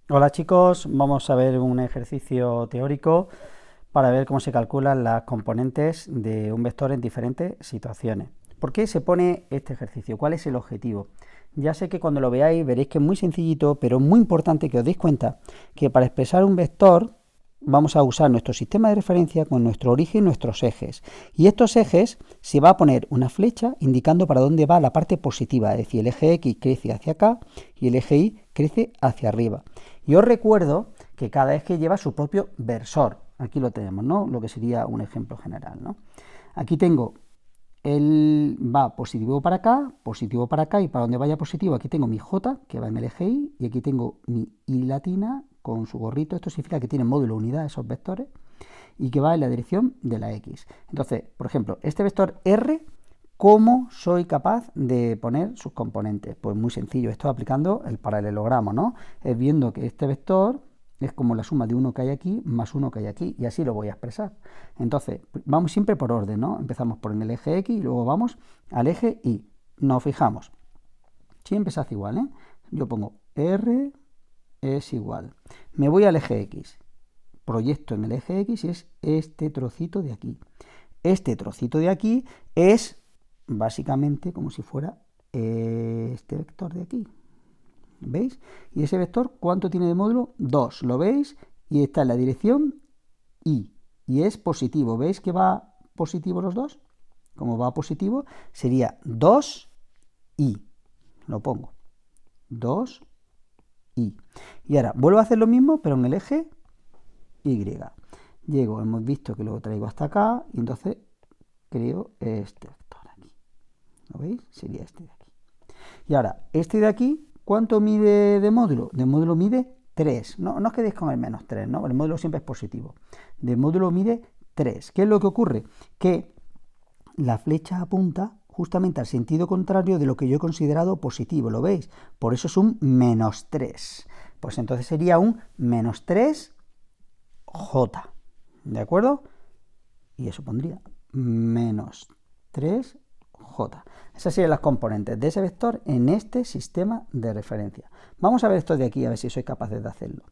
Hola chicos, vamos a ver un ejercicio teórico para ver cómo se calculan las componentes de un vector en diferentes situaciones. ¿Por qué se pone este ejercicio? ¿Cuál es el objetivo? Ya sé que cuando lo veáis veréis que es muy sencillito, pero muy importante que os deis cuenta que para expresar un vector vamos a usar nuestro sistema de referencia con nuestro origen y nuestros ejes. Y estos ejes se va a poner una flecha indicando para dónde va la parte positiva, es decir, el eje X crece hacia acá y el eje Y crece hacia arriba. Y os recuerdo que cada eje lleva su propio versor. Aquí lo tenemos, ¿no? Lo que sería un ejemplo general, ¿no? Aquí tengo el va positivo para acá y para donde vaya positivo aquí tengo mi J que va en el eje Y y aquí tengo mi Y latina con su gorrito. Esto significa que tiene módulo unidad esos vectores y que va en la dirección de la X. Entonces, por ejemplo, este vector R, ¿cómo soy capaz de poner sus componentes? Pues muy sencillo, esto aplicando el paralelogramo, ¿no? Es viendo que este vector es como la suma de uno que hay aquí más uno que hay aquí, y así lo voy a expresar. Entonces, vamos siempre por orden, ¿no? Empezamos por el eje X y luego vamos al eje Y. Nos fijamos, siempre se hace igual, ¿eh? Yo pongo R es igual. Me voy al eje X, proyecto en el eje X y es este trocito de aquí. Este trocito de aquí es básicamente como si fuera este vector de aquí. ¿Veis? Y ese vector, ¿cuánto tiene de módulo? 2. ¿Lo veis? Y está en la dirección Y. Y es positivo. ¿Veis que va positivo los dos? Como va positivo, sería 2i. Lo pongo. 2i. Y ahora vuelvo a hacer lo mismo, pero en el eje Y. Llego, hemos visto que lo traigo hasta acá, y entonces creo este vector aquí. ¿Lo veis? Sería este de aquí. Y ahora, este de aquí, ¿cuánto mide de módulo? De módulo mide 3. No, no os quedéis con el menos 3, ¿no? El módulo siempre es positivo. De módulo mide 3. ¿Qué es lo que ocurre? Que la flecha apunta justamente al sentido contrario de lo que yo he considerado positivo, ¿lo veis? Por eso es un menos 3. Pues entonces sería un menos 3J. ¿De acuerdo? Y eso pondría menos 3J. Esas serían las componentes de ese vector en este sistema de referencia. Vamos a ver esto de aquí, a ver si soy capaz de hacerlo.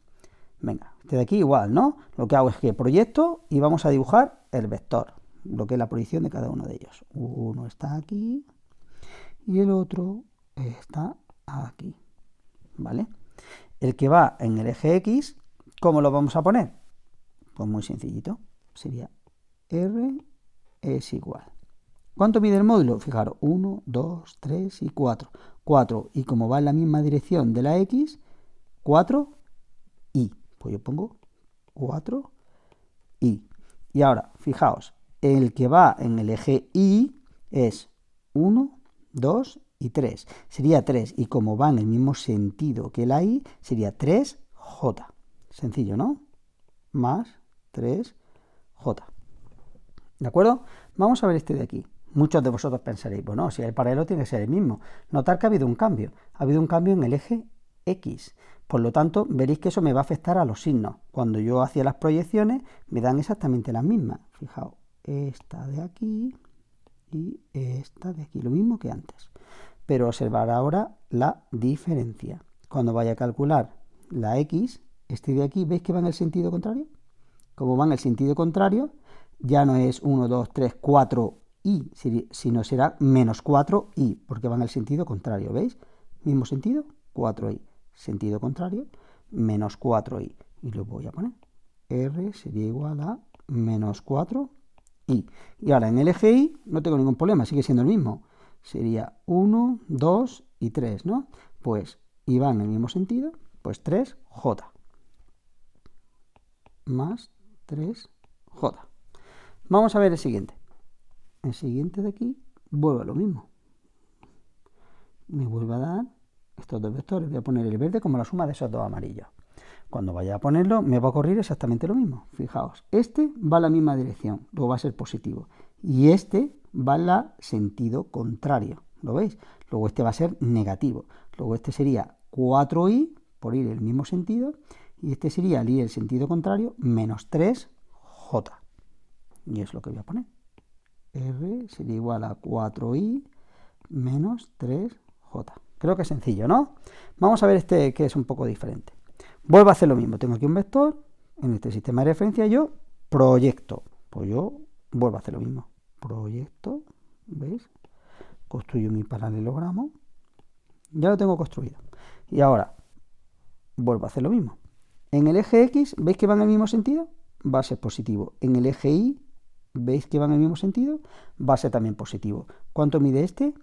Venga, este de aquí igual, ¿no? Lo que hago es que proyecto y vamos a dibujar el vector, lo que es la proyección de cada uno de ellos. Uno está aquí y el otro está aquí, ¿vale? El que va en el eje X, ¿cómo lo vamos a poner? Pues muy sencillito, sería R es igual. ¿Cuánto mide el módulo? Fijaros, 1, 2, 3 y 4. 4, y como va en la misma dirección de la X, 4i. Pues yo pongo 4i. Y ahora, fijaos, el que va en el eje Y es 1, 2 y 3. Sería 3, y como va en el mismo sentido que la Y, sería 3J. Sencillo, ¿no? Más 3J. ¿De acuerdo? Vamos a ver este de aquí. Muchos de vosotros pensaréis, bueno, si el paralelo tiene que ser el mismo. Notar que ha habido un cambio. Ha habido un cambio en el eje X. Por lo tanto, veréis que eso me va a afectar a los signos. Cuando yo hacía las proyecciones, me dan exactamente las mismas. Fijaos, esta de aquí y esta de aquí. Lo mismo que antes. Pero observar ahora la diferencia. Cuando vaya a calcular la X, este de aquí, ¿veis que va en el sentido contrario? Como va en el sentido contrario, ya no es 1, 2, 3, 4i, sino será menos 4i, porque va en el sentido contrario, ¿veis? Mismo sentido, 4i. Sentido contrario, menos 4i. Y lo voy a poner. R sería igual a menos 4i. Y ahora en el eje Y no tengo ningún problema, sigue siendo el mismo. Sería 1, 2 y 3, ¿no? Pues, y va en el mismo sentido, pues 3J. Más 3J. Vamos a ver el siguiente. El siguiente de aquí vuelve a lo mismo. Me vuelve a dar estos dos vectores. Voy a poner el verde como la suma de esos dos amarillos. Cuando vaya a ponerlo, me va a ocurrir exactamente lo mismo. Fijaos, este va en la misma dirección, luego va a ser positivo. Y este va en el sentido contrario. ¿Lo veis? Luego este va a ser negativo. Luego este sería 4i por ir en el mismo sentido. Y este sería al ir en el sentido contrario, menos 3J. Y es lo que voy a poner. R sería igual a 4i menos 3J. Creo que es sencillo, ¿no? Vamos a ver este que es un poco diferente. Vuelvo a hacer lo mismo. Tengo aquí un vector. En este sistema de referencia yo proyecto. Pues yo vuelvo a hacer lo mismo. Proyecto. ¿Veis? Construyo mi paralelogramo. Ya lo tengo construido. Y ahora vuelvo a hacer lo mismo. En el eje X, ¿veis que va en el mismo sentido? Va a ser positivo. En el eje Y, ¿veis que va en el mismo sentido? Va a ser también positivo. ¿Cuánto mide este?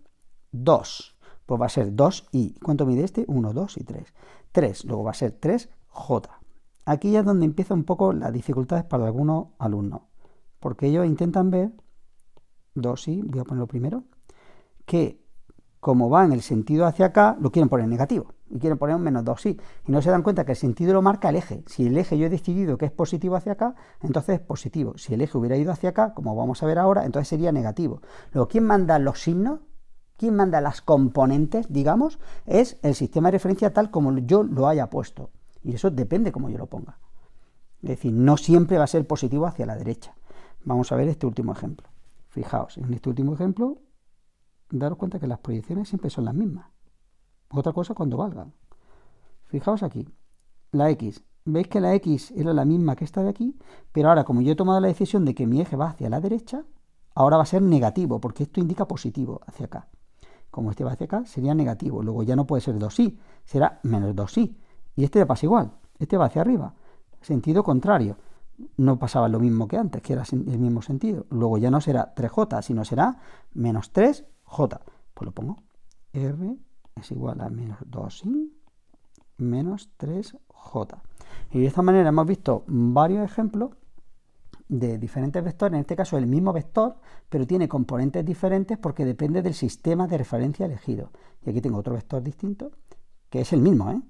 2. Pues va a ser 2i. ¿Cuánto mide este? 1, 2 y 3. 3. Luego va a ser 3j. Aquí ya es donde empieza un poco las dificultades para algunos alumnos. Porque ellos intentan ver, 2i, voy a ponerlo primero, que como va en el sentido hacia acá, lo quieren poner negativo. Y quieren poner un menos 2i. Y no se dan cuenta que el sentido lo marca el eje. Si el eje yo he decidido que es positivo hacia acá, entonces es positivo. Si el eje hubiera ido hacia acá, como vamos a ver ahora, entonces sería negativo. Luego, ¿quién manda los signos? ¿Quién manda las componentes, digamos? Es el sistema de referencia tal como yo lo haya puesto. Y eso depende como yo lo ponga. Es decir, no siempre va a ser positivo hacia la derecha. Vamos a ver este último ejemplo. Fijaos, en este último ejemplo, daros cuenta que las proyecciones siempre son las mismas. Otra cosa cuando valgan. Fijaos aquí, la X. ¿Veis que la X era la misma que esta de aquí? Pero ahora, como yo he tomado la decisión de que mi eje va hacia la derecha, ahora va a ser negativo, porque esto indica positivo hacia acá. Como este va hacia acá, sería negativo. Luego ya no puede ser 2i, será menos 2i. Y este pasa igual, este va hacia arriba. Sentido contrario. No pasaba lo mismo que antes, que era el mismo sentido. Luego ya no será 3j, sino será menos 3j. Pues lo pongo. R es igual a menos 2i menos 3j. Y de esta manera hemos visto varios ejemplos de diferentes vectores, en este caso el mismo vector, pero tiene componentes diferentes porque depende del sistema de referencia elegido. Y aquí tengo otro vector distinto, que es el mismo,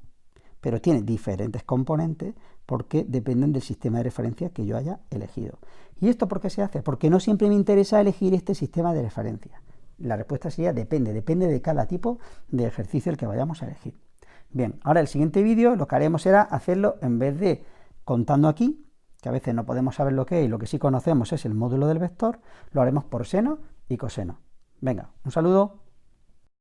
pero tiene diferentes componentes porque dependen del sistema de referencia que yo haya elegido. ¿Y esto por qué se hace? Porque no siempre me interesa elegir este sistema de referencia. La respuesta sería depende de cada tipo de ejercicio el que vayamos a elegir. Bien, ahora el siguiente vídeo lo que haremos será hacerlo en vez de contando aquí, que a veces no podemos saber lo que es y lo que sí conocemos es el módulo del vector, lo haremos por seno y coseno. Venga, un saludo.